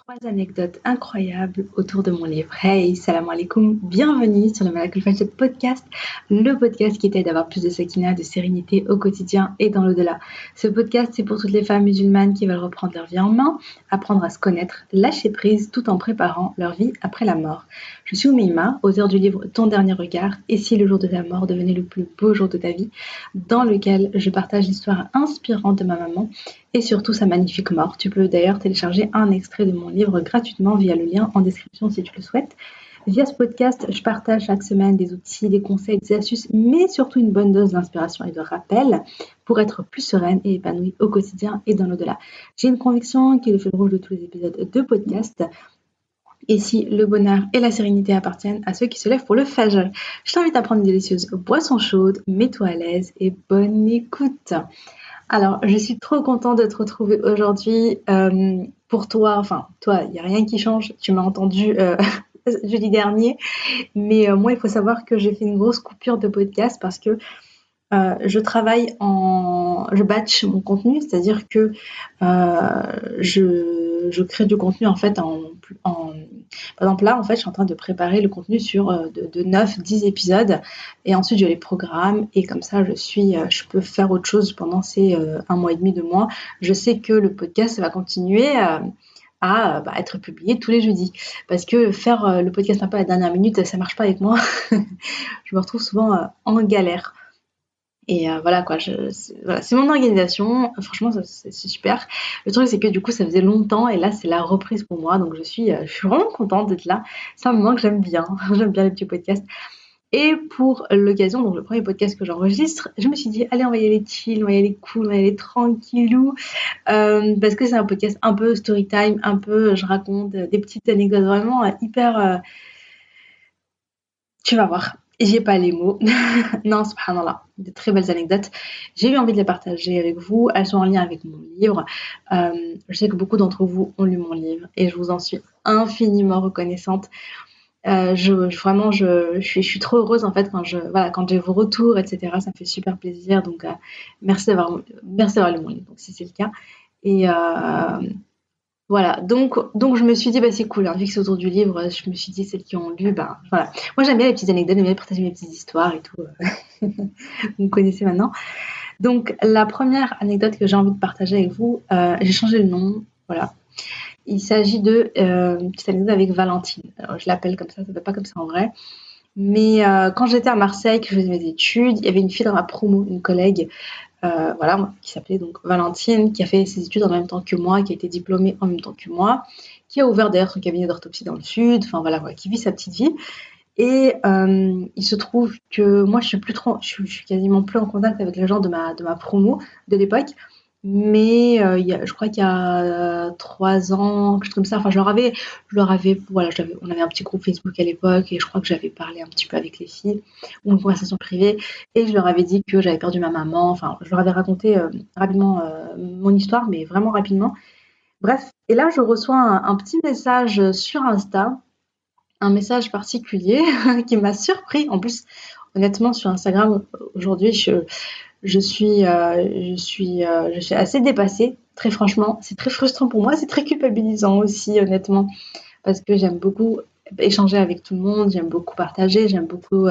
Trois anecdotes incroyables autour de mon livre. Hey, salam alaikum, bienvenue sur le Malak al podcast, le podcast qui t'aide à avoir plus de sakina, de sérénité au quotidien et dans l'au-delà. Ce podcast, c'est pour toutes les femmes musulmanes qui veulent reprendre leur vie en main, apprendre à se connaître, lâcher prise tout en préparant leur vie après la mort. Je suis Oumeima, auteure du livre Ton dernier regard, et si le jour de ta mort devenait le plus beau jour de ta vie, dans lequel je partage l'histoire inspirante de ma maman et surtout sa magnifique mort. Tu peux d'ailleurs télécharger un extrait de mon livre gratuitement via le lien en description si tu le souhaites. Via ce podcast, je partage chaque semaine des outils, des conseils, des astuces, mais surtout une bonne dose d'inspiration et de rappel pour être plus sereine et épanouie au quotidien et dans l'au-delà. J'ai une conviction qui est le fil rouge de tous les épisodes de podcast. Et si le bonheur et la sérénité appartiennent à ceux qui se lèvent pour le fajr, je t'invite à prendre une délicieuse boisson chaude, mets-toi à l'aise et bonne écoute. Alors, je suis trop contente de te retrouver aujourd'hui. Pour toi, enfin, toi, il n'y a rien qui change. Tu m'as entendu jeudi dernier. Mais moi, il faut savoir que j'ai fait une grosse coupure de podcast parce que je batch mon contenu, c'est-à-dire que je crée du contenu en fait par exemple là en fait je suis en train de préparer le contenu sur de 9-10 épisodes et ensuite je les programme et comme ça je peux faire autre chose pendant ces un mois et demi, 2 mois. Je sais que le podcast va continuer à être publié tous les jeudis parce que faire le podcast un peu à la dernière minute ça marche pas avec moi. Je me retrouve souvent en galère. Et voilà quoi, c'est mon organisation. Franchement, c'est super. Le truc, c'est que du coup, ça faisait longtemps et là, c'est la reprise pour moi. Donc, je suis vraiment contente d'être là. C'est un moment que j'aime bien. J'aime bien les petits podcasts. Et pour l'occasion, donc le premier podcast que j'enregistre, je me suis dit, allez, on va y aller chill, on va y aller cool, on va y aller tranquillou. Parce que c'est un podcast un peu story time, un peu, je raconte des petites anecdotes vraiment hyper. Tu vas voir. J'ai pas les mots. Non, subhanallah, de très belles anecdotes. J'ai eu envie de les partager avec vous. Elles sont en lien avec mon livre. Je sais que beaucoup d'entre vous ont lu mon livre et je vous en suis infiniment reconnaissante. Vraiment, je suis trop heureuse en fait quand j'ai vos retours, etc. Ça me fait super plaisir. Donc, merci d'avoir lu mon livre. Donc, si c'est le cas. Et voilà, donc je me suis dit, bah c'est cool, hein, vu que c'est autour du livre, je me suis dit, celles qui ont lu, bah voilà. Moi j'aime bien les petites anecdotes, j'aime bien partager mes petites histoires et tout. Vous me connaissez maintenant. Donc la première anecdote que j'ai envie de partager avec vous, j'ai changé le nom, voilà. Il s'agit de une petite anecdote avec Valentine. Alors, je l'appelle comme ça ne s'appelle pas comme ça en vrai. Mais quand j'étais à Marseille, que je faisais mes études, il y avait une fille dans ma promo, une collègue, voilà, qui s'appelait donc Valentine, qui a fait ses études en même temps que moi, qui a été diplômée en même temps que moi, qui a ouvert d'ailleurs son cabinet d'orthopsie dans le sud, enfin voilà, qui vit sa petite vie. Et il se trouve que moi, je suis quasiment plus en contact avec les gens de ma promo de l'époque. Mais je crois qu'il y a 3 ans, quelque chose comme ça. Enfin, voilà, on avait un petit groupe Facebook à l'époque et je crois que j'avais parlé un petit peu avec les filles, ou une conversation privée, et je leur avais dit que j'avais perdu ma maman. Enfin, je leur avais raconté rapidement mon histoire, mais vraiment rapidement. Bref, et là, je reçois un petit message sur Insta, un message particulier qui m'a surpris. En plus, honnêtement, sur Instagram, aujourd'hui, je suis assez dépassée. Très franchement, c'est très frustrant pour moi, c'est très culpabilisant aussi, honnêtement, parce que j'aime beaucoup échanger avec tout le monde, j'aime beaucoup partager, j'aime beaucoup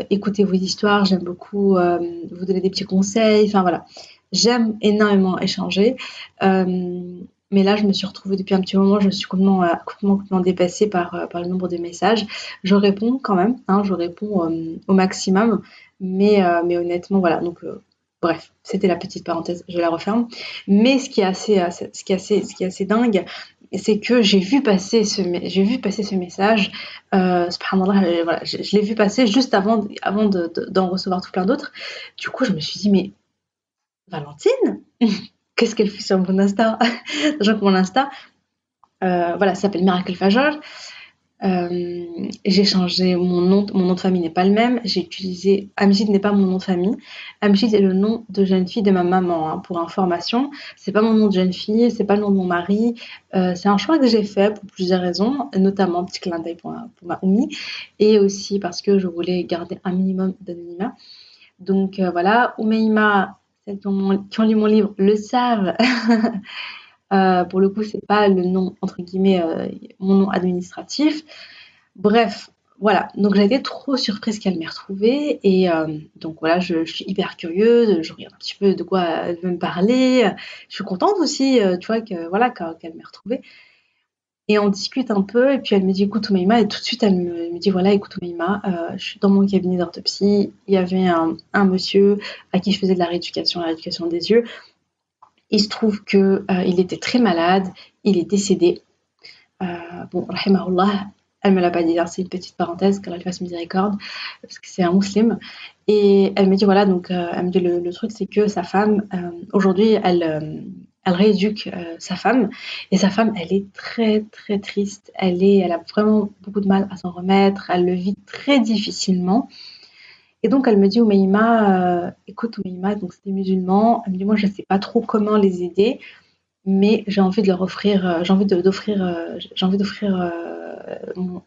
écouter vos histoires, j'aime beaucoup vous donner des petits conseils. Enfin voilà, j'aime énormément échanger. Mais là, je me suis retrouvée depuis un petit moment, je suis complètement dépassée par le nombre de messages. Je réponds quand même, hein, je réponds au maximum, mais honnêtement, voilà. Donc, bref, c'était la petite parenthèse, je la referme. Mais ce qui est assez dingue, c'est que j'ai vu passer ce message. Subhanallah, voilà, je l'ai vu passer juste avant d'en recevoir tout plein d'autres. Du coup, je me suis dit, mais Valentine, qu'est-ce qu'elle fait sur mon Insta? Sachant que mon Insta, voilà, ça s'appelle Miracle Fajr. J'ai changé mon nom de famille n'est pas le même. J'ai utilisé Amjid n'est pas mon nom de famille. Amjid est le nom de jeune fille de ma maman, hein, pour information. C'est pas mon nom de jeune fille, c'est pas le nom de mon mari. C'est un choix que j'ai fait pour plusieurs raisons, notamment petit clin d'œil pour ma Oumi, et aussi parce que je voulais garder un minimum d'anonymat. Donc voilà, Oumeima, celles qui ont lu mon livre le savent. Pour le coup, c'est pas le nom, entre guillemets, mon nom administratif. Bref, voilà. Donc j'ai été trop surprise qu'elle m'ait retrouvée. Et donc voilà, je suis hyper curieuse. Je regarde un petit peu de quoi elle veut me parler. Je suis contente aussi, tu vois, voilà, qu'elle m'ait retrouvée. Et on discute un peu, et puis elle me dit écoute Oumaima, et tout de suite elle me dit voilà écoute Oumaima, je suis dans mon cabinet d'orthopsie, il y avait un monsieur à qui je faisais de la rééducation des yeux. Il se trouve que il était très malade, il est décédé. Bon, rahimahullah, elle me l'a pas dit, hein, c'est une petite parenthèse, qu'Allah lui fasse miséricorde, parce que c'est un musulman. Et elle me dit voilà, donc elle me dit le truc c'est que sa femme, aujourd'hui, elle rééduque sa femme, et sa femme, elle est très très triste. Elle a vraiment beaucoup de mal à s'en remettre, elle le vit très difficilement. Et donc elle me dit Oumaima, écoute Oumaima, donc c'est des musulmans, elle me dit moi je sais pas trop comment les aider, mais j'ai envie de leur offrir, j'ai envie d'offrir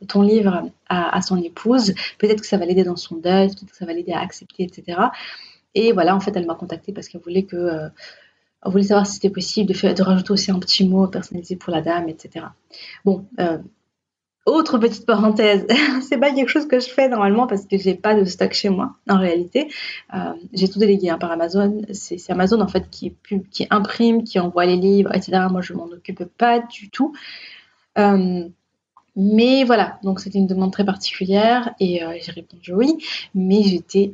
ton livre à son épouse. Peut-être que ça va l'aider dans son deuil, peut-être que ça va l'aider à accepter, etc. Et voilà, en fait, elle m'a contactée parce qu'elle voulait elle voulait savoir si c'était possible de rajouter aussi un petit mot personnalisé pour la dame, etc. Bon, autre petite parenthèse, c'est pas quelque chose que je fais normalement parce que j'ai pas de stock chez moi en réalité. J'ai tout délégué hein, par Amazon. C'est Amazon en fait qui imprime, qui envoie les livres, etc. Moi je m'en occupe pas du tout. Euh, mais voilà, donc c'était une demande très particulière et j'ai répondu oui. Mais j'étais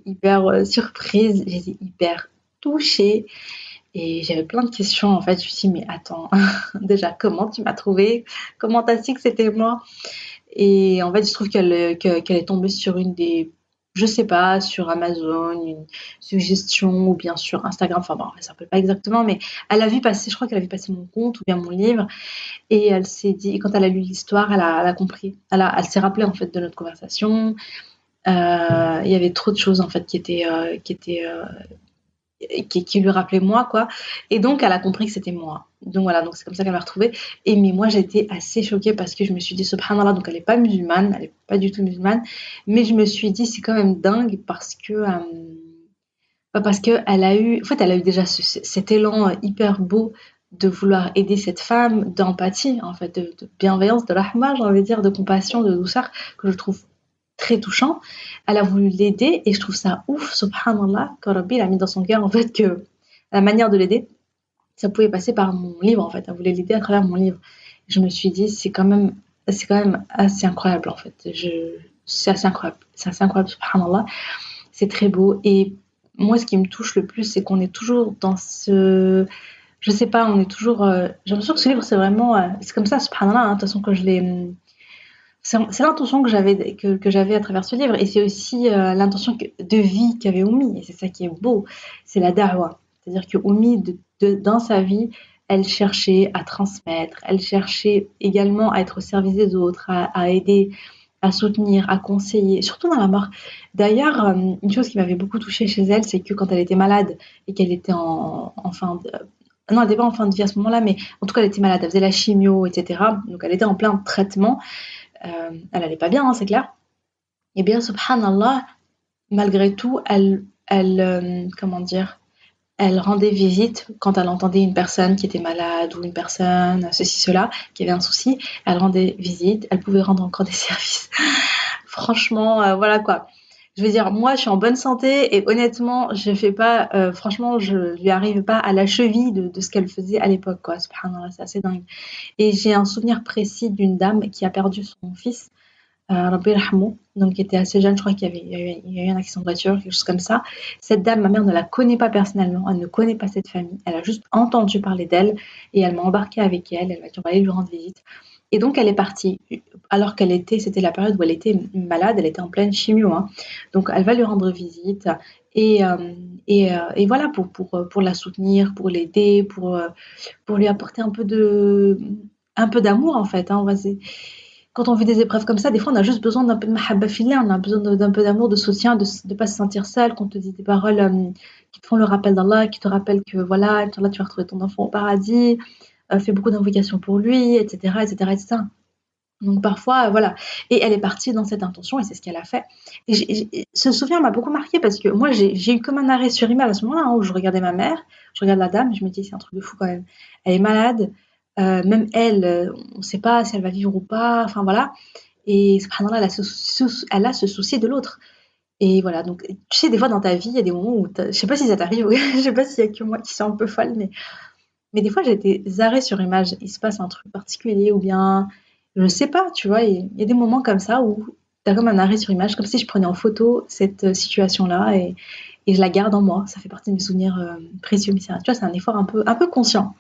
hyper surprise, j'étais hyper touchée. Et j'avais plein de questions en fait. Je me suis dit, mais attends, déjà, comment tu m'as trouvé? Comment t'as su que c'était moi? Et en fait, il se trouve qu'elle est tombée sur une des, je sais pas, sur Amazon, une suggestion, ou bien sur Instagram, enfin bon, elle ne rappelle pas exactement, mais elle a vu passer, je crois qu'elle a vu passer mon compte ou bien mon livre, et elle s'est dit, quand elle a lu l'histoire, elle a compris. Elle s'est rappelée en fait de notre conversation. Il y avait trop de choses en fait qui lui rappelait moi, quoi. Et donc, elle a compris que c'était moi. Donc voilà, donc c'est comme ça qu'elle m'a retrouvée. Et mais moi, j'ai été assez choquée parce que je me suis dit, subhanallah, donc elle est pas musulmane, elle est pas du tout musulmane, mais je me suis dit, c'est quand même dingue parce que elle a eu déjà cet élan hyper beau de vouloir aider cette femme, d'empathie, en fait, de bienveillance, de rahma, j'ai envie de dire, de compassion, de douceur, que je trouve très touchant. Elle a voulu l'aider et je trouve ça ouf, subhanallah, que Rabbi a mis dans son cœur en fait que la manière de l'aider, ça pouvait passer par mon livre en fait. Elle voulait l'aider à travers mon livre. Je me suis dit c'est quand même assez incroyable en fait. C'est assez incroyable, subhanallah. C'est très beau et moi ce qui me touche le plus c'est qu'on est toujours dans ce je sais pas, on est toujours j'ai l'impression que ce livre c'est vraiment c'est comme ça subhanallah hein, de toute façon que je l'ai c'est l'intention que j'avais à travers ce livre et c'est aussi l'intention de vie qu'avait Oumi et c'est ça qui est beau, c'est la da'wa. C'est-à-dire que Oumi, dans sa vie, elle cherchait à transmettre, elle cherchait également à être au service des autres, à aider, à soutenir, à conseiller, surtout dans la mort. D'ailleurs, une chose qui m'avait beaucoup touchée chez elle, c'est que quand elle était malade et qu'elle était en fin de... Non, elle n'était pas en fin de vie à ce moment-là, mais en tout cas, elle était malade, elle faisait la chimio, etc. Donc, elle était en plein traitement. Elle allait pas bien, hein, c'est clair. Et bien, subhanallah, malgré tout, comment dire, elle rendait visite quand elle entendait une personne qui était malade ou une personne, ceci, cela, qui avait un souci. Elle rendait visite, elle pouvait rendre encore des services. Franchement, voilà quoi. Je veux dire, moi, je suis en bonne santé et honnêtement, je fais pas, franchement, je lui arrive pas à la cheville de ce qu'elle faisait à l'époque, quoi. Subhanallah, c'est assez dingue. Et j'ai un souvenir précis d'une dame qui a perdu son fils Rabbi yarhamou, donc qui était assez jeune, je crois qu'il y a eu un accident de voiture, quelque chose comme ça. Cette dame, ma mère ne la connaît pas personnellement, elle ne connaît pas cette famille, elle a juste entendu parler d'elle et elle m'a embarquée avec elle, elle m'a dit on va aller lui rendre visite. Et donc elle est partie, alors c'était la période où elle était malade, elle était en pleine chimio, hein. Donc elle va lui rendre visite et, et voilà pour la soutenir, pour l'aider, pour lui apporter un peu d'amour en fait, hein, quand on vit des épreuves comme ça, des fois, on a juste besoin d'un peu de mahabba fillah, on a besoin d'un peu d'amour, de soutien, de ne pas se sentir seul, qu'on te dit des paroles qui te font le rappel d'Allah, qui te rappellent que voilà, Inch'Allah, tu vas retrouver ton enfant au paradis, fais beaucoup d'invocations pour lui, etc., etc., etc. Donc parfois, voilà. Et elle est partie dans cette intention et c'est ce qu'elle a fait. Et ce souvenir m'a beaucoup marqué parce que moi, j'ai eu comme un arrêt sur image à ce moment-là, hein, où je regardais ma mère, je regarde la dame, je me dis, c'est un truc de fou quand même. Elle est malade, même elle, on ne sait pas si elle va vivre ou pas, enfin voilà. Et subhanallah, elle a ce souci de l'autre. Et voilà, donc tu sais, des fois dans ta vie, il y a des moments où, je sais pas si ça t'arrive, je sais pas s'il y a que moi qui suis un peu folle, mais des fois, j'ai des arrêts sur image. Il se passe un truc particulier ou bien, je sais pas, tu vois, il y a des moments comme ça où tu as comme un arrêt sur image, comme si je prenais en photo cette situation-là et je la garde en moi. Ça fait partie de mes souvenirs précieux. Mais tu vois, c'est un effort un peu conscient.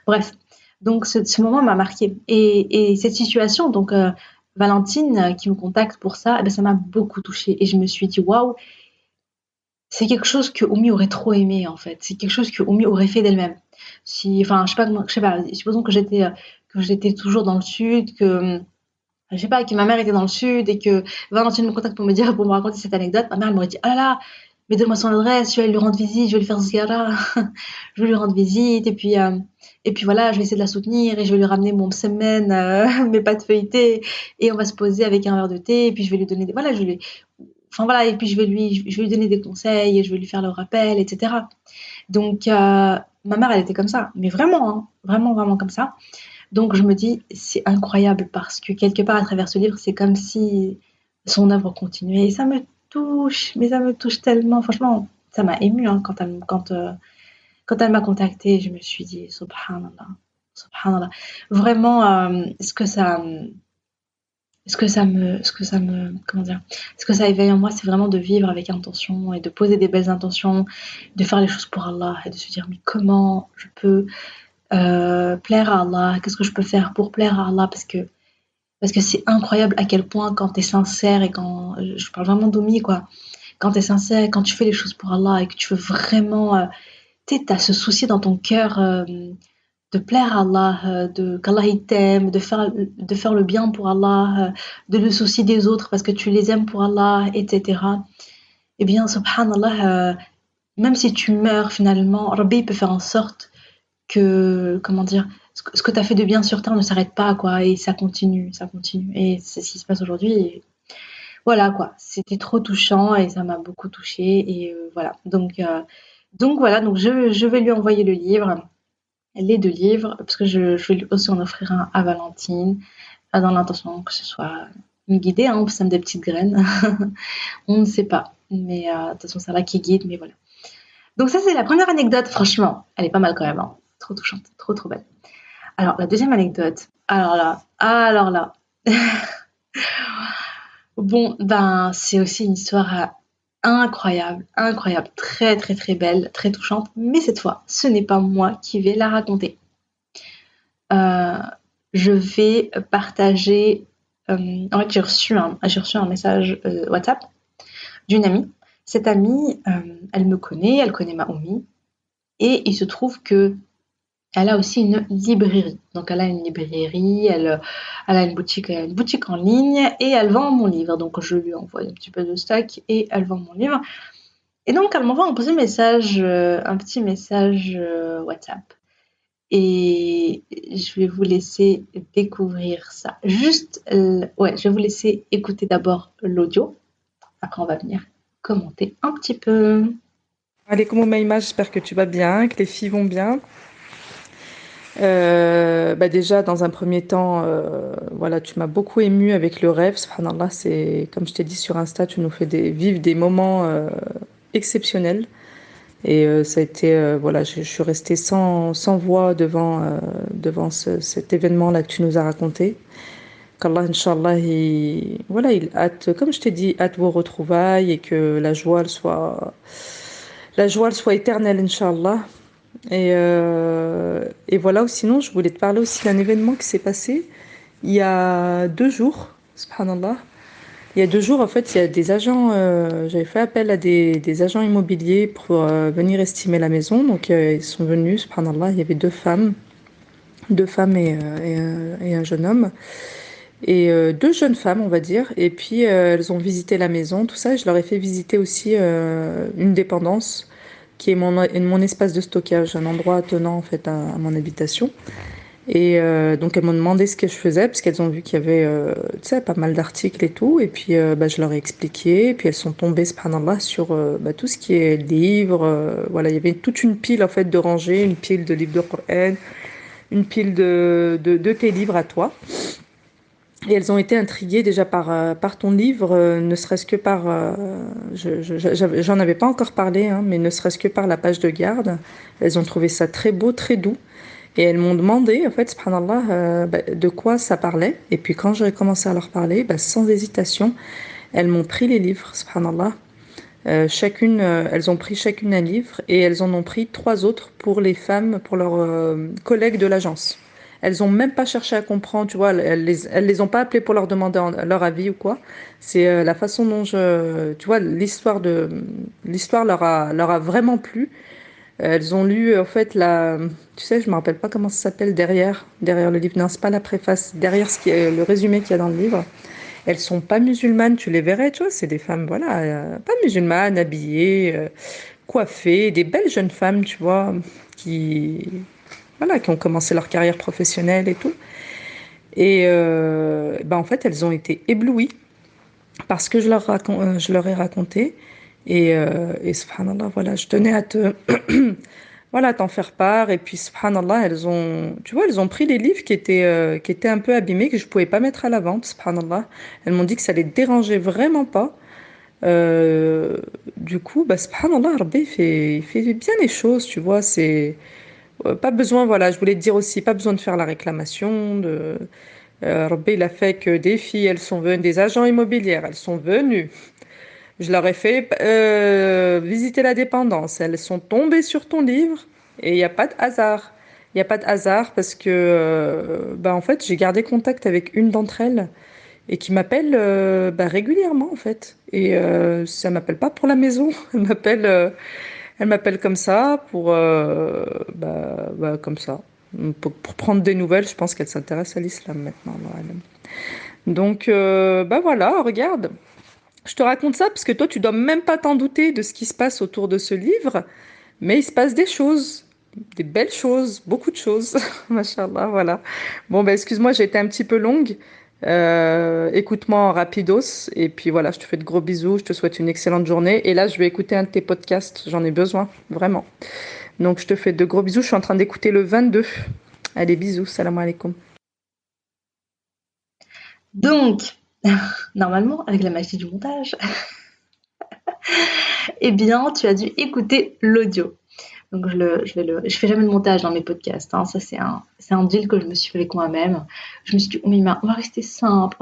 Bref, donc ce moment m'a marqué. Et cette situation, donc Valentine qui me contacte pour ça, eh ben, ça m'a beaucoup touchée. Et je me suis dit, waouh, c'est quelque chose que Oumi aurait trop aimé en fait. C'est quelque chose que Oumi aurait fait d'elle-même. Si, enfin, je sais pas. Supposons que j'étais toujours dans le sud, que je sais pas, que ma mère était dans le sud et que Valentine me contacte pour me dire, pour me raconter cette anecdote. Ma mère elle m'aurait dit, ah là là, mais donne-moi son adresse, je vais lui rendre visite, je vais lui faire ziyara, je vais lui rendre visite et puis voilà, je vais essayer de la soutenir et je vais lui ramener mon semaine, mes pâtes feuilletées et on va se poser avec un verre de thé et puis je vais lui donner des, voilà, je vais enfin voilà, et puis je vais lui donner des conseils et je vais lui faire le rappel, etc. Donc, ma mère, elle était comme ça, mais vraiment, hein, vraiment, vraiment comme ça. Donc, je me dis, c'est incroyable parce que quelque part, à travers ce livre, c'est comme si son œuvre continuait. Et ça me touche, mais ça me touche tellement. Franchement, ça m'a émue hein, quand elle m'a contactée. Je me suis dit, subhanallah, subhanallah. Vraiment, comment dire, ce que ça éveille en moi, c'est vraiment de vivre avec intention et de poser des belles intentions, de faire les choses pour Allah et de se dire mais comment je peux plaire à Allah, qu'est-ce que je peux faire pour plaire à Allah parce que c'est incroyable à quel point quand tu es sincère et quand je parle vraiment d'Oumi quoi, quand tu es sincère, quand tu fais les choses pour Allah et que tu veux vraiment tu sais, tu as ce souci dans ton cœur de plaire à Allah, qu'Allah il t'aime, de faire le bien pour Allah, de le souci des autres parce que tu les aimes pour Allah, etc. Eh bien, subhanallah, même si tu meurs finalement, Rabbi peut faire en sorte que, comment dire, ce que tu as fait de bien sur terre ne s'arrête pas, quoi, et ça continue, ça continue. Et c'est ce qui se passe aujourd'hui. Et voilà, quoi. C'était trop touchant et ça m'a beaucoup touchée. Et voilà. Donc voilà, donc je vais lui envoyer le livre les 2 livres, parce que je vais lui aussi en offrir un à Valentine, dans l'intention que ce soit une guidée, hein, on sème des petites graines. On ne sait pas, mais de toute façon, c'est Allah qui guide, mais voilà. Donc ça, c'est la première anecdote, franchement, elle est pas mal quand même, hein. Trop touchante, trop, trop belle. Alors la deuxième anecdote, alors là, bon, ben, c'est aussi une histoire incroyable, incroyable, très, très, très belle, très touchante, mais cette fois, ce n'est pas moi qui vais la raconter. Euh, je vais partager. En fait, j'ai reçu un message WhatsApp d'une amie. Cette amie, elle connaît Maomi, et il se trouve que elle a aussi une librairie. Donc, elle a une librairie, elle a une boutique en ligne, et elle vend mon livre. Donc, je lui envoie un petit peu de stock et elle vend mon livre. Et donc, elle m'envoie un petit message WhatsApp. Et je vais vous laisser découvrir ça. Ouais, je vais vous laisser écouter d'abord l'audio. Après, on va venir commenter un petit peu. Allez, comment Maïma, j'espère que tu vas bien, que les filles vont bien. Déjà, dans un premier temps, voilà, tu m'as beaucoup émue avec le rêve. Subhanallah, c'est comme je t'ai dit sur Insta, tu nous fais vivre des moments exceptionnels. Et ça a été, voilà, je suis restée sans voix devant cet événement-là que tu nous as raconté. Qu'Allah, Inch'Allah, voilà, il hâte, comme je t'ai dit, hâte vos retrouvailles et que la joie elle soit éternelle, Inch'Allah. Et voilà, sinon, je voulais te parler aussi d'un événement qui s'est passé il y a 2 jours, subhanallah. Il y a 2 jours, en fait, il y a des agents, j'avais fait appel à des agents immobiliers pour venir estimer la maison. Donc, ils sont venus, subhanallah, il y avait 2 femmes et un jeune homme. Et 2 jeunes femmes, on va dire. Et puis, elles ont visité la maison, tout ça. Et je leur ai fait visiter aussi une dépendance qui est mon espace de stockage, un endroit attenant en fait à mon habitation. Et donc elles m'ont demandé ce que je faisais parce qu'elles ont vu qu'il y avait tu sais, pas mal d'articles et tout. Et puis bah, je leur ai expliqué. Et puis elles sont tombées, subhanallah, sur bah, tout ce qui est livres. Voilà, il y avait toute une pile en fait de rangées, une pile de livres de Coran, une pile de tes livres à toi. Et elles ont été intriguées déjà par ton livre, ne serait-ce que par... j'en avais pas encore parlé, hein, mais ne serait-ce que par la page de garde. Elles ont trouvé ça très beau, très doux. Et elles m'ont demandé, en fait, subhanallah, bah, de quoi ça parlait. Et puis quand j'ai commencé à leur parler, bah, sans hésitation, elles m'ont pris les livres, subhanallah. Chacune, elles ont pris chacune un livre et elles en ont pris 3 autres pour les femmes, pour leurs collègues de l'agence. Elles ont même pas cherché à comprendre, tu vois, elles les ont pas appelées pour leur demander leur avis ou quoi. C'est la façon dont tu vois, l'histoire leur a vraiment plu. Elles ont lu, en fait, tu sais, je me rappelle pas comment ça s'appelle derrière le livre. Non, c'est pas la préface, derrière ce qui est le résumé qu'il y a dans le livre. Elles sont pas musulmanes, tu les verrais, tu vois, c'est des femmes, voilà, pas musulmanes, habillées, coiffées, des belles jeunes femmes, tu vois, qui, voilà, qui ont commencé leur carrière professionnelle et tout. Et ben, en fait, elles ont été éblouies parce que je leur ai raconté. Et subhanallah, voilà, je tenais à voilà, t'en faire part. Et puis, subhanallah, tu vois, elles ont pris les livres qui étaient un peu abîmés, que je pouvais pas mettre à la vente, subhanallah. Elles m'ont dit que ça les dérangeait vraiment pas. Euh, du coup, bah, subhanallah, Rabbi, il fait bien les choses, tu vois. C'est pas besoin, voilà, je voulais te dire aussi, pas besoin de faire la réclamation. Rabbi, il a fait que des filles, elles sont venues, des agents immobiliers, elles sont venues. Je leur ai fait visiter la dépendance. Elles sont tombées sur ton livre et il n'y a pas de hasard. Il n'y a pas de hasard parce que, bah, en fait, j'ai gardé contact avec une d'entre elles et qui m'appelle bah, régulièrement, en fait. Et ça m'appelle pas pour la maison. Elle m'appelle comme ça bah, comme ça. Pour prendre des nouvelles, je pense qu'elle s'intéresse à l'islam maintenant. Allah alam. Donc, bah voilà, regarde. Je te raconte ça parce que toi, tu dois même pas t'en douter de ce qui se passe autour de ce livre, mais il se passe des choses, des belles choses, beaucoup de choses. Machallah, voilà. Bon, ben excuse-moi, j'ai été un petit peu longue. Écoute-moi en rapidos. Et puis voilà, je te fais de gros bisous. Je te souhaite une excellente journée. Et là, je vais écouter un de tes podcasts. J'en ai besoin, vraiment. Donc, je te fais de gros bisous. Je suis en train d'écouter le 22. Allez, bisous. Salam alaikum. Donc, normalement, avec la magie du montage, eh bien, tu as dû écouter l'audio. Donc, je fais jamais de montage dans mes podcasts, hein. Ça, c'est un deal que je me suis fait avec moi-même. Je me suis dit, oh, Mima, on va rester simple,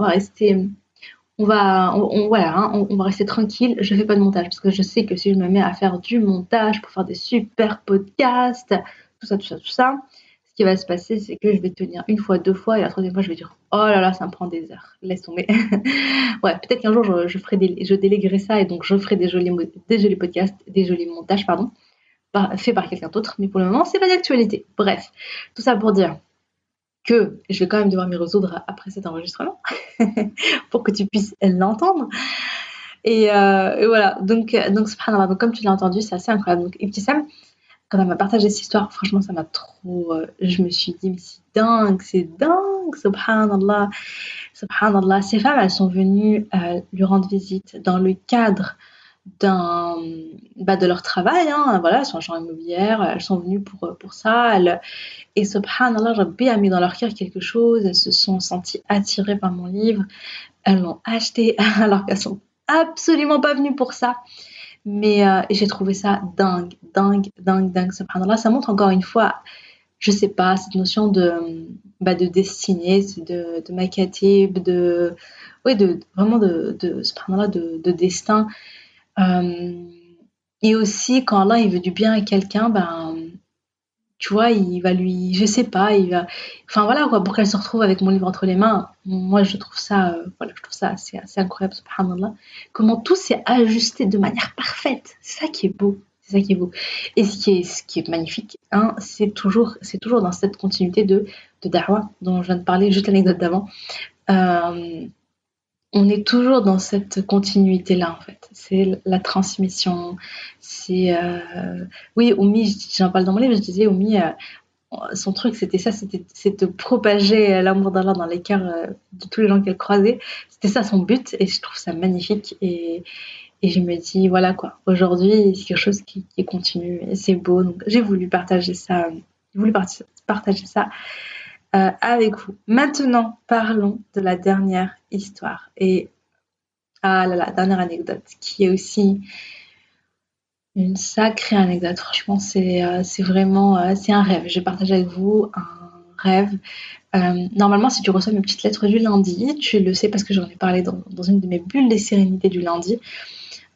voilà, hein, on va rester tranquille. Je fais pas de montage parce que je sais que si je me mets à faire du montage pour faire des super podcasts, tout ça, tout ça, tout ça, ce qui va se passer, c'est que je vais tenir une fois, deux fois, et la troisième fois, je vais dire, oh là là, ça me prend des heures. Laisse tomber. Ouais, peut-être qu'un jour, je déléguerai ça et donc je ferai des jolis podcasts, des jolis montages, pardon, faits par quelqu'un d'autre. Mais pour le moment, c'est pas d'actualité. Bref, tout ça pour dire que je vais quand même devoir m'y résoudre après cet enregistrement pour que tu puisses l'entendre. Et voilà, donc subhanallah, donc comme tu l'as entendu, c'est assez incroyable. Donc Ibtissam, quand elle m'a partagé cette histoire, franchement, ça m'a trop. Je me suis dit, mais c'est dingue, subhanallah, subhanallah. Ces femmes, elles sont venues lui rendre visite dans le cadre d'un, de leur travail, hein, voilà, elles sont agents immobilières, elles sont venues pour ça, et subhanallah, Rabbi a mis dans leur cœur quelque chose, elles se sont senties attirées par mon livre, elles l'ont acheté alors qu'elles sont absolument pas venues pour ça. Mais j'ai trouvé ça dingue, dingue, dingue, dingue, subhanallah. Ça montre encore une fois, je sais pas, cette notion de destinée, de makatib, oui, vraiment subhanallah, de destin. Euh, et aussi, quand Allah il veut du bien à quelqu'un, ben, tu vois, il va lui, je sais pas, enfin voilà quoi, pour qu'elle se retrouve avec mon livre entre les mains. Moi, je trouve ça, voilà, je trouve ça assez incroyable, subhanallah. Comment tout s'est ajusté de manière parfaite. C'est ça qui est beau. C'est ça qui est beau. Et ce qui est magnifique, hein, c'est toujours dans cette continuité de da'wah dont je viens de parler, juste l'anecdote d'avant. Euh, on est toujours dans cette continuité-là, en fait. C'est la transmission. C'est, oui, Oumi, j'en parle dans mon livre, je disais, Oumi, son truc, c'était ça, c'est de propager l'amour d'Allah dans les cœurs de tous les gens qu'elle croisait. C'était ça son but, et je trouve ça magnifique. Et je me dis, voilà quoi, aujourd'hui, c'est quelque chose qui continue, et c'est beau. Donc, j'ai voulu partager ça, partager ça avec vous. Maintenant, parlons de la dernière histoire. Et, ah là là, dernière anecdote, qui est aussi une sacrée anecdote. Franchement, c'est vraiment, c'est un rêve. Je vais partager avec vous un rêve. Normalement, si tu reçois mes petites lettres du lundi, tu le sais parce que j'en ai parlé dans une de mes bulles des sérénités du lundi.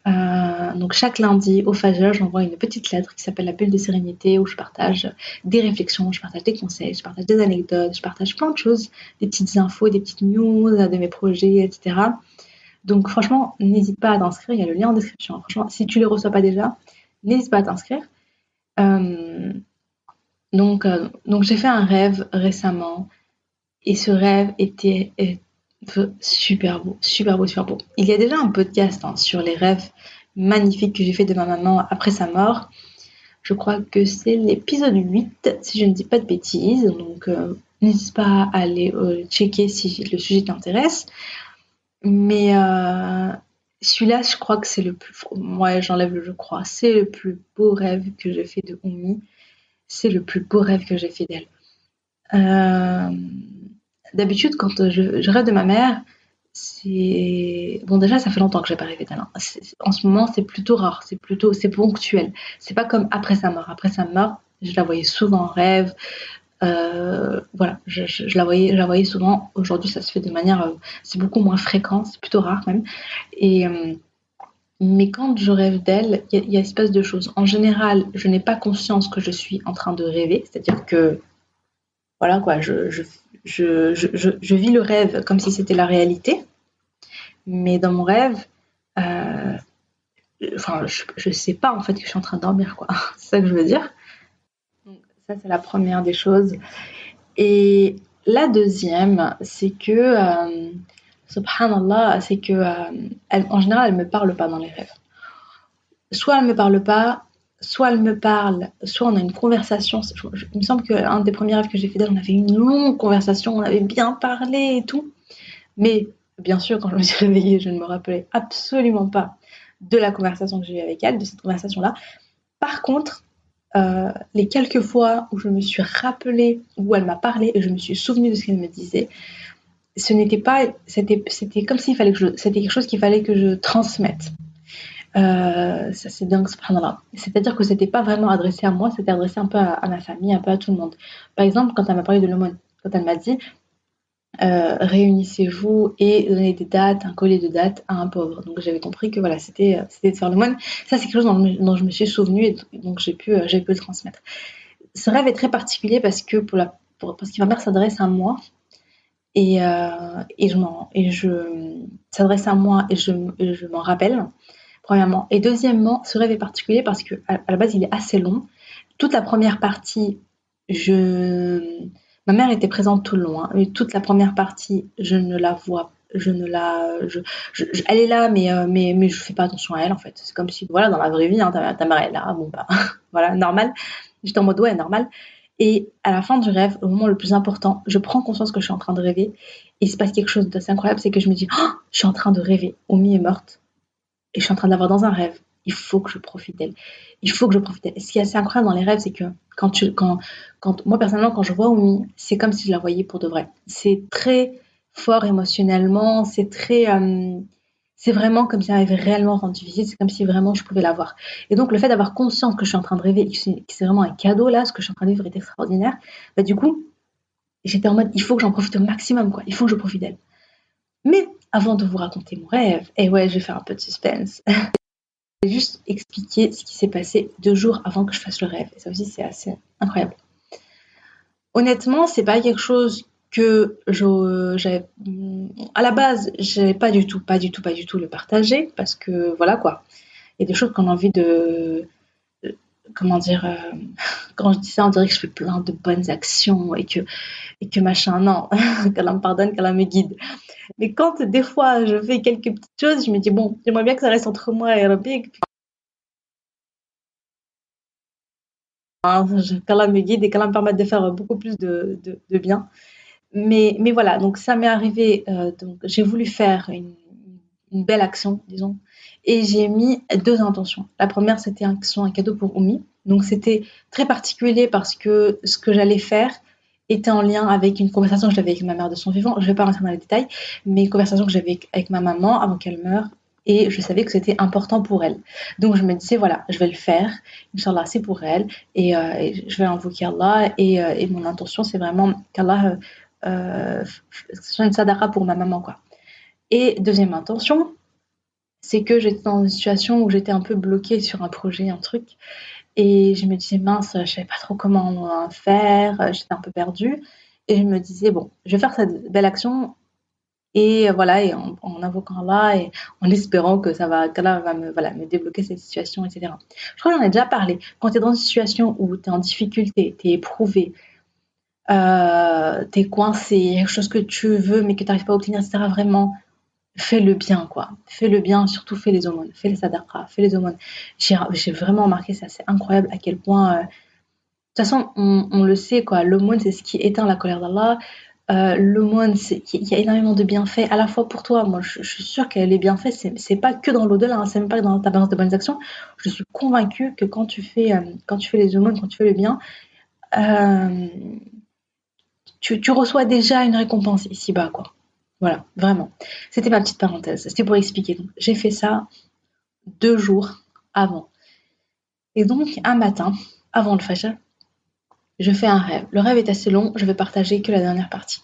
Donc chaque lundi au Fajr, j'envoie une petite lettre qui s'appelle la bulle de sérénité où je partage des réflexions, je partage des conseils, je partage des anecdotes, je partage plein de choses, des petites infos, des petites news de mes projets, etc. Donc franchement, n'hésite pas à t'inscrire, il y a le lien en description. Franchement, si tu ne les reçois pas déjà, n'hésite pas à t'inscrire. Euh, donc j'ai fait un rêve récemment et ce rêve était super beau, super beau, super beau. Il y a déjà un podcast sur les rêves magnifiques que j'ai fait de ma maman après sa mort. Je crois que c'est l'épisode 8, si je ne dis pas de bêtises. Donc n'hésite pas à aller checker si le sujet t'intéresse. Mais celui-là, je crois que c'est le plus... Ouais, j'enlève le je crois. C'est le plus beau rêve que j'ai fait de Oumi. C'est le plus beau rêve que j'ai fait d'elle. D'habitude, quand je rêve de ma mère, c'est... Bon, déjà, ça fait longtemps que j'ai pas rêvé d'elle. Hein. En ce moment, c'est plutôt rare. C'est ponctuel. C'est pas comme après sa mort. Après sa mort, je la voyais souvent en rêve. Voilà, je la voyais souvent. Aujourd'hui, ça se fait de manière... c'est beaucoup moins fréquent. C'est plutôt rare même. Et... mais quand je rêve d'elle, il y a espèce de choses. En général, je n'ai pas conscience que je suis en train de rêver. C'est-à-dire que, voilà quoi, je vis le rêve comme si c'était la réalité. Mais dans mon rêve, euh, enfin, je sais pas en fait que je suis en train de dormir, quoi. C'est ça que je veux dire. Donc, ça, c'est la première des choses. Et la deuxième, c'est que, subhanallah, c'est que, en général, elle me parle pas dans les rêves. Soit elle me parle pas, soit elle me parle, soit on a une conversation. Il me semble qu'un des premiers rêves que j'ai fait d'elle, on avait une longue conversation, on avait bien parlé et tout. Mais bien sûr, quand je me suis réveillée, je ne me rappelais absolument pas de la conversation que j'ai eue avec elle, de cette conversation-là. Par contre, les quelques fois où je me suis rappelée, où elle m'a parlé et je me suis souvenue de ce qu'elle me disait, ce n'était pas, c'était comme s'il fallait que c'était quelque chose qu'il fallait que je transmette. Ça c'est dingue, subhanallah. C'est-à-dire que c'était pas vraiment adressé à moi, c'était adressé un peu à ma famille, un peu à tout le monde. Par exemple, quand elle m'a parlé de l'aumône, quand elle m'a dit réunissez-vous et donnez des dates, un collier de dates à un pauvre. Donc j'avais compris que voilà, c'était de faire l'aumône. Ça, c'est quelque chose dont je me suis souvenue et donc j'ai pu le transmettre. Ce rêve est très particulier parce que parce que ma mère s'adresse à moi et je s'adresse à moi et je m'en rappelle. Premièrement. Et deuxièmement, ce rêve est particulier parce que à la base, il est assez long. Toute la première partie, ma mère était présente tout le long, hein, mais toute la première partie, je ne la vois, je ne la, elle est là, mais je fais pas attention à elle en fait. C'est comme si, voilà, dans la vraie vie, hein, ta mère est là, bon bah, voilà, normal. J'étais en mode ouais, normal. Et à la fin du rêve, au moment le plus important, je prends conscience que je suis en train de rêver. Et il se passe quelque chose d'assez incroyable, c'est que je me dis, oh, je suis en train de rêver. Omi est morte et je suis en train de l'avoir dans un rêve. Il faut que je profite d'elle. Il faut que je profite d'elle. Et ce qui est assez incroyable dans les rêves, c'est que moi personnellement, quand je vois Oumi, c'est comme si je la voyais pour de vrai. C'est très fort émotionnellement. C'est vraiment comme si elle avait réellement rendu visite. C'est comme si vraiment je pouvais la voir. Et donc le fait d'avoir conscience que je suis en train de rêver et que c'est vraiment un cadeau là, ce que je suis en train de vivre est extraordinaire. Bah du coup, j'étais en mode, il faut que j'en profite au maximum, quoi. Il faut que je profite d'elle. Mais avant de vous raconter mon rêve, et ouais, je vais faire un peu de suspense. Je vais juste expliquer ce qui s'est passé 2 jours avant que je fasse le rêve. Et ça aussi, c'est assez incroyable. Honnêtement, c'est pas quelque chose que j'avais. À la base, j'avais pas du tout le partager parce que voilà quoi. Il y a des choses qu'on a envie de. Comment dire. Quand je dis ça, on dirait que je fais plein de bonnes actions et que machin. Non, qu'Allah me pardonne, qu'Allah me guide. Mais quand des fois je fais quelques petites choses, je me dis bon, j'aimerais bien que ça reste entre moi et Rabbi. qu'Allah me guide et qu'Allah me permette de faire beaucoup plus de bien. Mais voilà, donc ça m'est arrivé, donc j'ai voulu faire une belle action, disons, et j'ai mis deux intentions. La première, c'était un cadeau pour Oumi. Donc c'était très particulier parce que ce que j'allais faire était en lien avec une conversation que j'avais avec ma mère de son vivant. Je ne vais pas rentrer dans les détails, mais une conversation que j'avais avec ma maman avant qu'elle meure. Et je savais que c'était important pour elle. Donc je me disais, voilà, je vais le faire. Inch'Allah, c'est pour elle. Et je vais invoquer Allah. Et mon intention, c'est vraiment qu'Allah que ce soit une sadaqa pour ma maman, quoi. Et deuxième intention, c'est que j'étais dans une situation où j'étais un peu bloquée sur un projet, un truc, et je me disais mince, je savais pas trop comment faire, j'étais un peu perdue, et je me disais bon, je vais faire cette belle action et voilà, et en invoquant Allah et en espérant que qu'Allah va me débloquer cette situation, etc. Je crois que j'en ai déjà parlé. Quand tu es dans une situation où tu es en difficulté, tu es éprouvé, tu es coincé, il y a quelque chose que tu veux mais que tu n'arrives pas à obtenir, etc. Vraiment, fais le bien, quoi. Fais le bien, surtout fais les aumônes, fais les sadaqas, fais les aumônes. J'ai vraiment remarqué ça, c'est incroyable à quel point. De toute façon, on le sait, quoi. L'aumône, c'est ce qui éteint la colère d'Allah. L'aumône, il y a énormément de bienfaits, à la fois pour toi. Moi, je suis sûre que les bienfaits, c'est pas que dans l'au-delà, hein, c'est même pas dans ta balance de bonnes actions. Je suis convaincue que quand tu fais les aumônes, quand tu fais le bien, euh, tu reçois déjà une récompense ici-bas, quoi. Voilà, vraiment. C'était ma petite parenthèse. C'était pour expliquer. Donc, j'ai fait ça 2 jours avant. Et donc, un matin, avant le fajr, je fais un rêve. Le rêve est assez long, je vais partager que la dernière partie.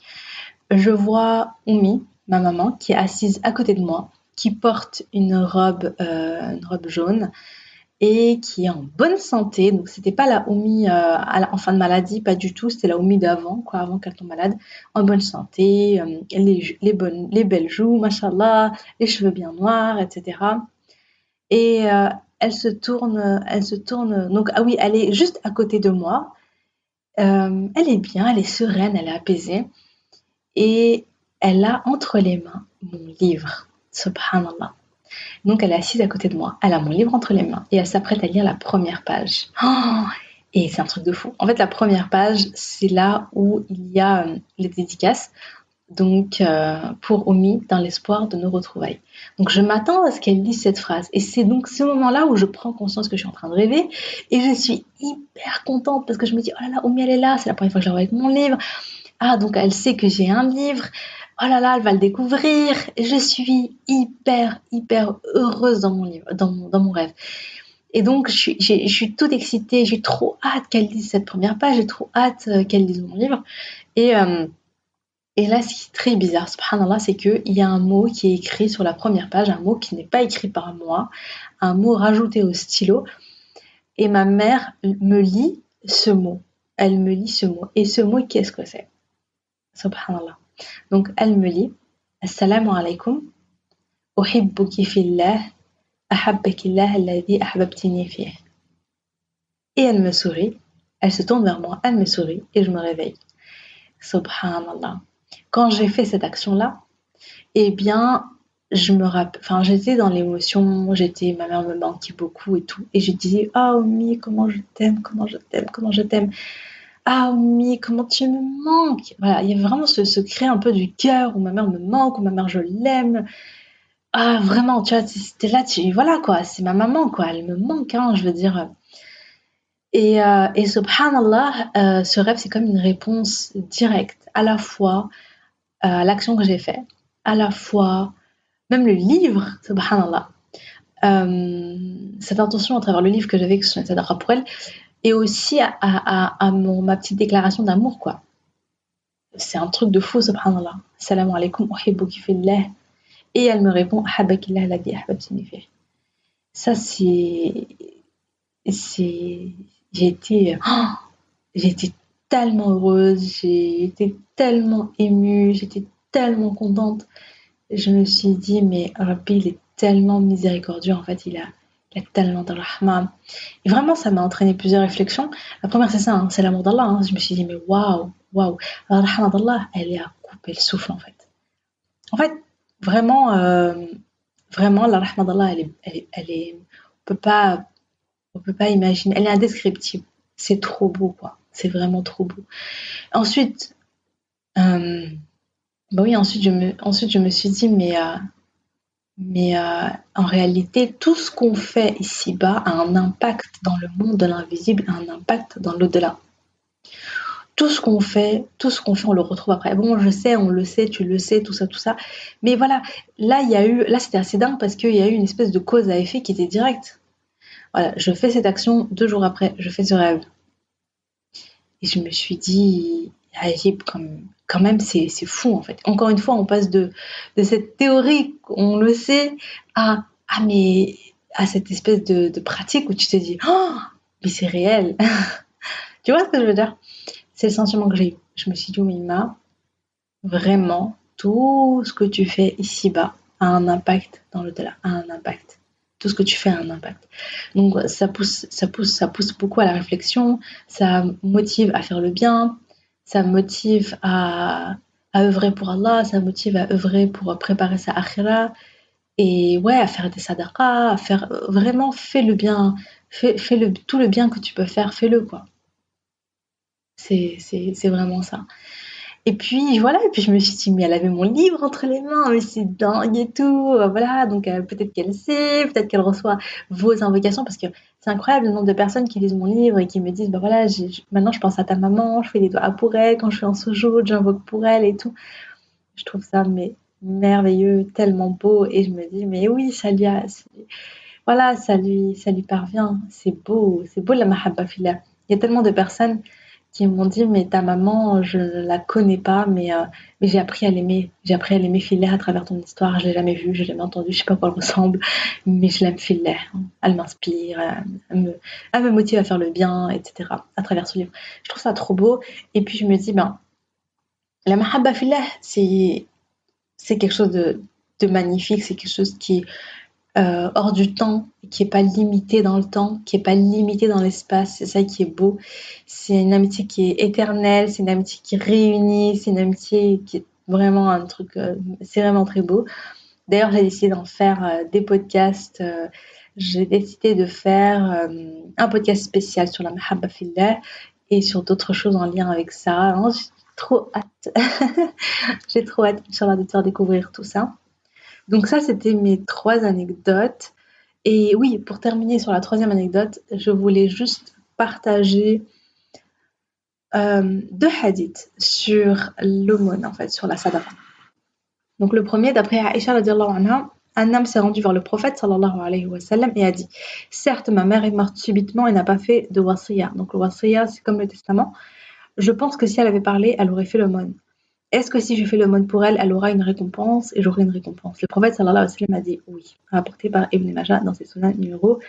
Je vois Oumi, ma maman, qui est assise à côté de moi, qui porte une robe jaune et qui est en bonne santé. Donc, c'était pas la Oumi en fin de maladie, pas du tout. C'était la Oumi d'avant, quoi, avant qu'elle tombe malade. En bonne santé, les belles joues, machallah, les cheveux bien noirs, etc. Et elle se tourne. Donc, ah oui, elle est juste à côté de moi. Elle est bien, elle est sereine, elle est apaisée. Et elle a entre les mains mon livre. Subhanallah. Donc, elle est assise à côté de moi. Elle a mon livre entre les mains et elle s'apprête à lire la première page. Oh, et c'est un truc de fou. En fait, la première page, c'est là où il y a les dédicaces. Donc, pour Omi, dans l'espoir de nos retrouvailles. Donc, je m'attends à ce qu'elle lise cette phrase. Et c'est donc ce moment-là où je prends conscience que je suis en train de rêver. Et je suis hyper contente parce que je me dis, oh là là, Omi, elle est là. C'est la première fois que je la vois avec mon livre. Ah, donc elle sait que j'ai un livre. Oh là là, elle va le découvrir. Et je suis hyper heureuse dans mon livre, dans mon rêve. Et donc, je suis toute excitée. J'ai trop hâte qu'elle lise cette première page. J'ai trop hâte qu'elle lise mon livre. Et, euh, et là, ce qui est très bizarre, subhanallah, c'est qu'il y a un mot qui est écrit sur la première page, un mot qui n'est pas écrit par moi, un mot rajouté au stylo. Et ma mère me lit ce mot. Elle me lit ce mot. Et ce mot, qu'est-ce que c'est? Subhanallah. Donc, elle me lit Assalamu alaikum, uhibbuki fillah, ahabbakillah alladhi ahbabtini fih. Et elle me sourit, elle se tourne vers moi, elle me sourit et je me réveille. Subhanallah. Quand j'ai fait cette action-là, eh bien, j'étais dans l'émotion, ma mère me manquait beaucoup et tout. Et je disais, ah, Oumi, comment je t'aime, comment je t'aime, comment je t'aime. Ah, Oumi, comment tu me manques. Voilà, il y avait vraiment ce cri un peu du cœur où ma mère me manque, où ma mère je l'aime. Ah, vraiment, tu vois, c'était là, voilà quoi, c'est ma maman quoi, elle me manque, hein, je veux dire. Et subhanallah, ce rêve, c'est comme une réponse directe, à la fois à l'action que j'ai faite, à la fois même le livre, subhanallah, cette intention à travers le livre que j'avais, que ce soit une sadaqa pour elle, et aussi ma petite déclaration d'amour, quoi. C'est un truc de fou, subhanallah. Salam alaikum, uhibbuki fillah. Et elle me répond, ahabakillah alladhi ahbabtini fih. Ça, c'est, j'ai été, j'ai été tellement heureuse, j'ai été tellement émue, j'étais tellement contente. Je me suis dit, mais Rabbi, il est tellement miséricordieux, en fait, il a tellement de rahma. Et vraiment, ça m'a entraîné plusieurs réflexions. La première, c'est ça, hein, c'est l'amour d'Allah. Hein. Je me suis dit, mais waouh, waouh, la rahma d'Allah, elle est à couper le souffle, en fait. En fait, vraiment, vraiment, la rahma d'Allah, on peut pas imaginer, elle est indescriptible. C'est trop beau, quoi. C'est vraiment trop beau. Ensuite, bah oui, ensuite je me suis dit, en réalité, tout ce qu'on fait ici-bas a un impact dans le monde de l'invisible, a un impact dans l'au-delà. Tout ce qu'on fait, on le retrouve après. Bon, je sais, on le sait, tu le sais, tout ça, tout ça. Mais voilà, là, c'était assez dingue parce qu'il y a eu une espèce de cause à effet qui était directe. Voilà, je fais cette action, 2 jours après, je fais ce rêve. Et je me suis dit, Agib, quand même, c'est fou en fait. Encore une fois, on passe de cette théorie, on le sait, mais à cette espèce de pratique où tu te dis, oh, mais c'est réel. Tu vois ce que je veux dire? C'est le sentiment que j'ai eu. Je me suis dit, Mima, vraiment, tout ce que tu fais ici-bas a un impact dans l'au-delà, a un impact. Tout ce que tu fais a un impact. Donc ça pousse beaucoup à la réflexion, ça motive à faire le bien, ça motive à œuvrer pour Allah, ça motive à œuvrer pour préparer sa akhira et ouais, à faire des sadaqas, à faire vraiment fais le bien, fais tout le bien que tu peux faire, fais-le quoi. C'est vraiment ça. Et puis voilà, et puis je me suis dit, mais elle avait mon livre entre les mains, mais c'est dingue et tout. Voilà, donc peut-être qu'elle sait, peut-être qu'elle reçoit vos invocations, parce que c'est incroyable le nombre de personnes qui lisent mon livre et qui me disent, bah voilà, maintenant je pense à ta maman, je fais des doigts pour elle, quand je suis en soujoud, j'invoque pour elle et tout. Je trouve ça mais merveilleux, tellement beau, et je me dis, mais oui, voilà, ça lui parvient, c'est beau la mahabba fillah. Il y a tellement de personnes qui m'ont dit mais ta maman je ne la connais pas mais j'ai appris à l'aimer, Fillaire à travers ton histoire, je l'ai jamais vue, je l'ai jamais entendue, je sais pas à quoi elle ressemble mais je l'aime Fillaire, elle m'inspire, elle me motive à faire le bien etc. à travers ce livre. Je trouve ça trop beau et puis je me dis ben la mahabba Fillaire c'est quelque chose de magnifique, c'est quelque chose qui est hors du temps, qui est pas limité dans le temps, qui est pas limité dans l'espace. C'est ça qui est beau. C'est une amitié qui est éternelle, c'est une amitié qui réunit, c'est une amitié qui est vraiment un truc, c'est vraiment très beau. D'ailleurs, j'ai décidé d'en faire des podcasts. J'ai décidé de faire un podcast spécial sur la Mahabba Fillah et sur d'autres choses en lien avec ça. Alors, j'ai trop hâte. J'ai trop hâte, Inch'Allah, de te faire découvrir tout ça. Donc ça, c'était mes 3 anecdotes. Et oui, pour terminer sur la troisième anecdote, je voulais juste partager 2 hadiths sur l'aumône, en fait, sur la sadaqa. Donc le premier, d'après Aïcha radiallahu anha, un homme s'est rendu vers le prophète sallallahu alayhi wa sallam et a dit « Certes, ma mère est morte subitement et n'a pas fait de wasiya. » Donc le wasiya, c'est comme le testament. « Je pense que si elle avait parlé, elle aurait fait l'aumône. Est-ce que si je fais l'aumône pour elle, elle aura une récompense et j'aurai une récompense ?» Le prophète sallallahu alayhi wa sallam a dit oui, rapporté par Ibn Majah dans ses sunan numéro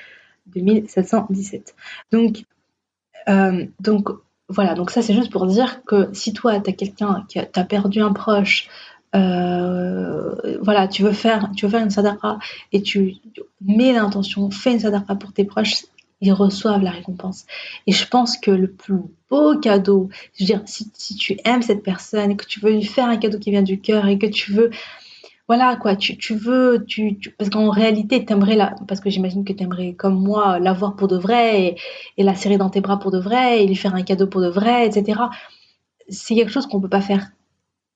2717. Donc voilà, donc ça c'est juste pour dire que si toi t'as quelqu'un qui t'as perdu un proche, voilà, tu veux faire une sadaqa et tu mets l'intention, fais une sadaqa pour tes proches, ils reçoivent la récompense. Et je pense que le plus beau cadeau, je veux dire, si tu aimes cette personne et que tu veux lui faire un cadeau qui vient du cœur et que tu veux voilà quoi, tu veux, parce qu'en réalité, parce que j'imagine que t'aimerais comme moi l'avoir pour de vrai et la serrer dans tes bras pour de vrai et lui faire un cadeau pour de vrai, etc. C'est quelque chose qu'on peut pas faire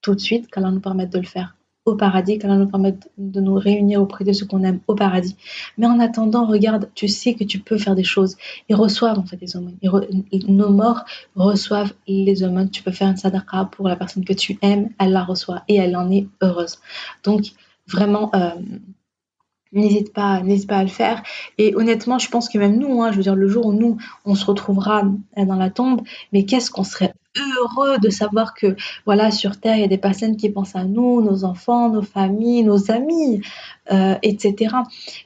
tout de suite, qu'Allah nous permette de le faire au paradis, qu'Allah nous permette de nous réunir auprès de ceux qu'on aime au paradis. Mais en attendant, regarde, tu sais que tu peux faire des choses. Ils reçoivent en fait les aumônes. Nos morts reçoivent les aumônes. Tu peux faire une sadaqa pour la personne que tu aimes, elle la reçoit et elle en est heureuse. Donc vraiment, n'hésite pas à le faire. Et honnêtement, je pense que même nous, je veux dire, le jour où nous, on se retrouvera dans la tombe, mais qu'est-ce qu'on serait heureux de savoir que, voilà, sur Terre, il y a des personnes qui pensent à nous, nos enfants, nos familles, nos amis, etc.,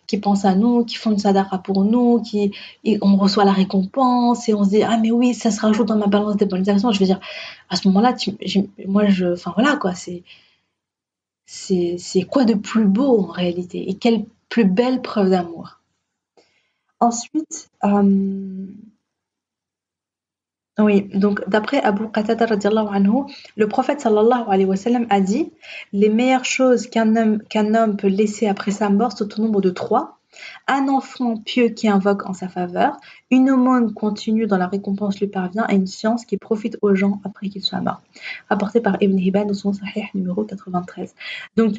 qui pensent à nous, qui font une sadaqa pour nous, et on reçoit la récompense, et on se dit, ah, mais oui, ça se rajoute dans ma balance des bonnes actions. Je veux dire, à ce moment-là, enfin voilà, quoi, c'est quoi de plus beau en réalité et quelle plus belle preuve d'amour. Ensuite, oui, donc d'après Abu Qatada radiallahu anhu, le prophète sallallahu alayhi wa sallam a dit les meilleures choses qu'un homme peut laisser après sa mort sont au nombre de 3. un enfant pieux qui invoque en sa faveur, une aumône continue dont la récompense lui parvient et une science qui profite aux gens après qu'ils soient morts. Rapporté par Ibn Hibban dans son Sahih numéro 93. Donc,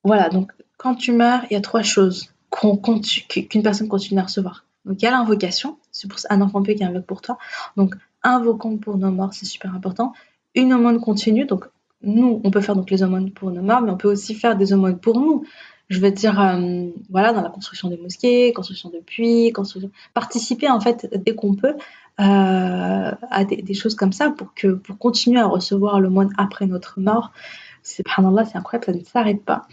voilà, donc quand tu meurs, il y a trois choses qu'une personne continue à recevoir. Donc il y a l'invocation, c'est pour un enfant pieux qui invoque pour toi. Donc invoquons pour nos morts, c'est super important. Une aumône continue, donc nous, on peut faire donc les aumônes pour nos morts, mais on peut aussi faire des aumônes pour nous. Je veux dire, voilà, dans la construction des mosquées, construction de puits, participer en fait dès qu'on peut à des choses comme ça pour continuer à recevoir l'aumône après notre mort. Subhanallah, c'est incroyable, ça ne s'arrête pas.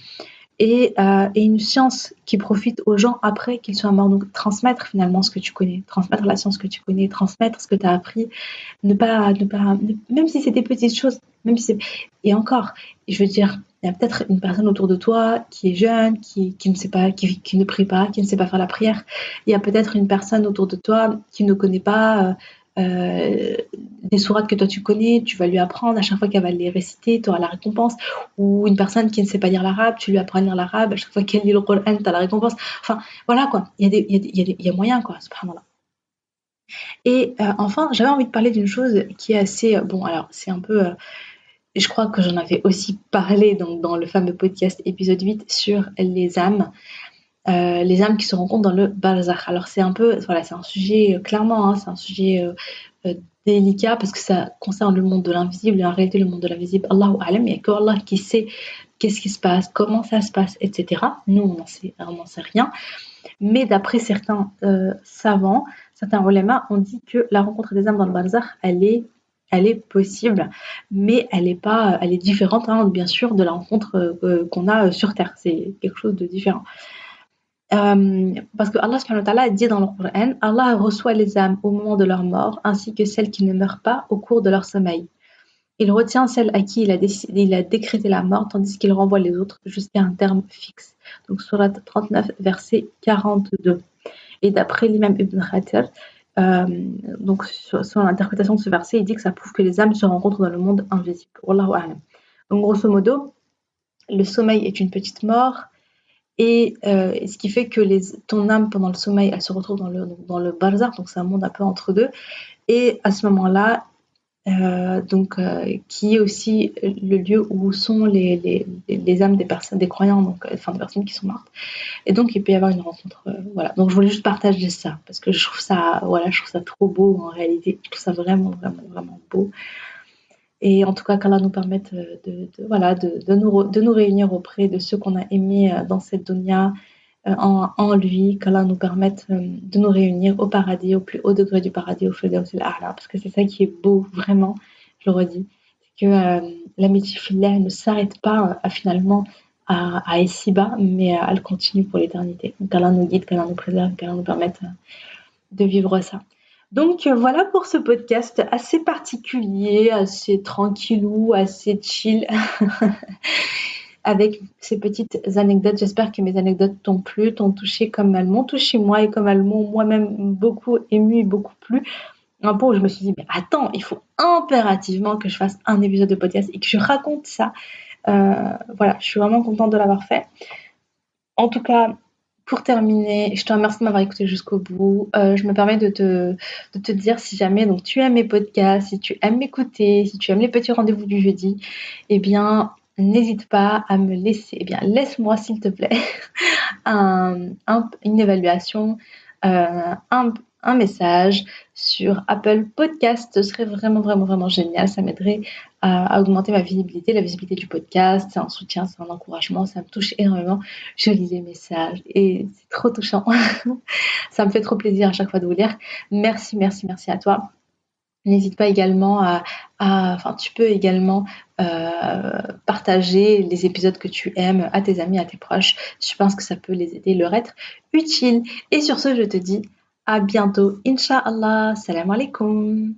Et une science qui profite aux gens après qu'ils soient morts. Donc transmettre finalement ce que tu connais, transmettre la science que tu connais, transmettre ce que tu as appris, même si c'est des petites choses, même si c'est... Et encore, je veux dire, il y a peut-être une personne autour de toi qui est jeune, qui ne sait pas, qui ne prie pas, qui ne sait pas faire la prière. Il y a peut-être une personne autour de toi qui ne connaît pas des sourates que toi tu connais, tu vas lui apprendre, à chaque fois qu'elle va les réciter, tu auras la récompense. Ou une personne qui ne sait pas lire l'arabe, tu lui apprends à lire l'arabe, à chaque fois qu'elle lit le Coran, tu as la récompense. Enfin, voilà quoi, il y a moyen quoi, subhanallah. Et enfin, j'avais envie de parler d'une chose qui est assez... bon, alors c'est un peu... je crois que j'en avais aussi parlé dans le fameux podcast épisode 8 sur les âmes. Les âmes qui se rencontrent dans le barzakh. Alors c'est un peu, voilà, c'est un sujet clairement, hein, c'est un sujet délicat parce que ça concerne le monde de l'invisible et en réalité le monde de l'invisible, Allahu a'lam, il n'y a que Allah qui sait qu'est-ce qui se passe, comment ça se passe, etc. Nous on n'en sait rien, mais d'après certains savants, certains ulama ont dit que la rencontre des âmes dans le barzakh, elle est possible, mais elle est différente, hein, bien sûr, de la rencontre qu'on a sur Terre. C'est quelque chose de différent. Parce que Allah subhanahu wa ta'ala dit dans le Coran, Allah reçoit les âmes au moment de leur mort, ainsi que celles qui ne meurent pas au cours de leur sommeil. Il retient celles à qui il a décrété la mort, tandis qu'il renvoie les autres jusqu'à un terme fixe. Donc, Surat 39, verset 42. Et d'après l'imam Ibn Khatir, donc sur l'interprétation de ce verset, il dit que ça prouve que les âmes se rencontrent dans le monde invisible. Wallahu a'lam. Donc, grosso modo, le sommeil est une petite mort. Et ce qui fait que ton âme pendant le sommeil, elle se retrouve dans le barzakh, donc c'est un monde un peu entre deux. Et à ce moment-là, qui est aussi le lieu où sont les âmes des personnes, des croyants, donc enfin des personnes qui sont mortes. Et donc il peut y avoir une rencontre, voilà. Donc je voulais juste partager ça parce que je trouve ça, voilà, je trouve ça trop beau en réalité. Je trouve ça vraiment, vraiment, vraiment beau. Et en tout cas, qu'Allah nous permette de nous réunir auprès de ceux qu'on a aimés dans cette dunya, en lui, qu'Allah nous permette de nous réunir au paradis, au plus haut degré du paradis, au Firdaus al-A'la, parce que c'est ça qui est beau, vraiment, je le redis, c'est que l'amitié fillah ne s'arrête pas finalement à ici-bas, mais elle continue pour l'éternité. Donc qu'Allah nous guide, qu'Allah nous préserve, qu'Allah nous permette de vivre ça. Donc voilà pour ce podcast assez particulier, assez tranquillou, assez chill, avec ces petites anecdotes. J'espère que mes anecdotes t'ont plu, t'ont touché comme elles m'ont touché moi et comme elles m'ont moi-même beaucoup ému et beaucoup plu. Un point où je me suis dit, mais attends, il faut impérativement que je fasse un épisode de podcast et que je raconte ça. Voilà, je suis vraiment contente de l'avoir fait. En tout cas, pour terminer, je te remercie de m'avoir écouté jusqu'au bout. Je me permets de te dire si jamais donc, tu aimes mes podcasts, si tu aimes m'écouter, si tu aimes les petits rendez-vous du jeudi, eh bien, n'hésite pas à me laisser, eh bien, laisse-moi s'il te plaît une évaluation, un message sur Apple Podcast. Ce serait vraiment, vraiment, vraiment génial. Ça m'aiderait à augmenter ma visibilité, la visibilité du podcast. C'est un soutien, c'est un encouragement. Ça me touche énormément. Je lis les messages et c'est trop touchant. Ça me fait trop plaisir à chaque fois de vous lire. Merci, merci, merci à toi. N'hésite pas également tu peux également partager les épisodes que tu aimes à tes amis, à tes proches. Je pense que ça peut les aider, leur être utile. Et sur ce, je te dis à bientôt. Inch'Allah. Salam alaikum.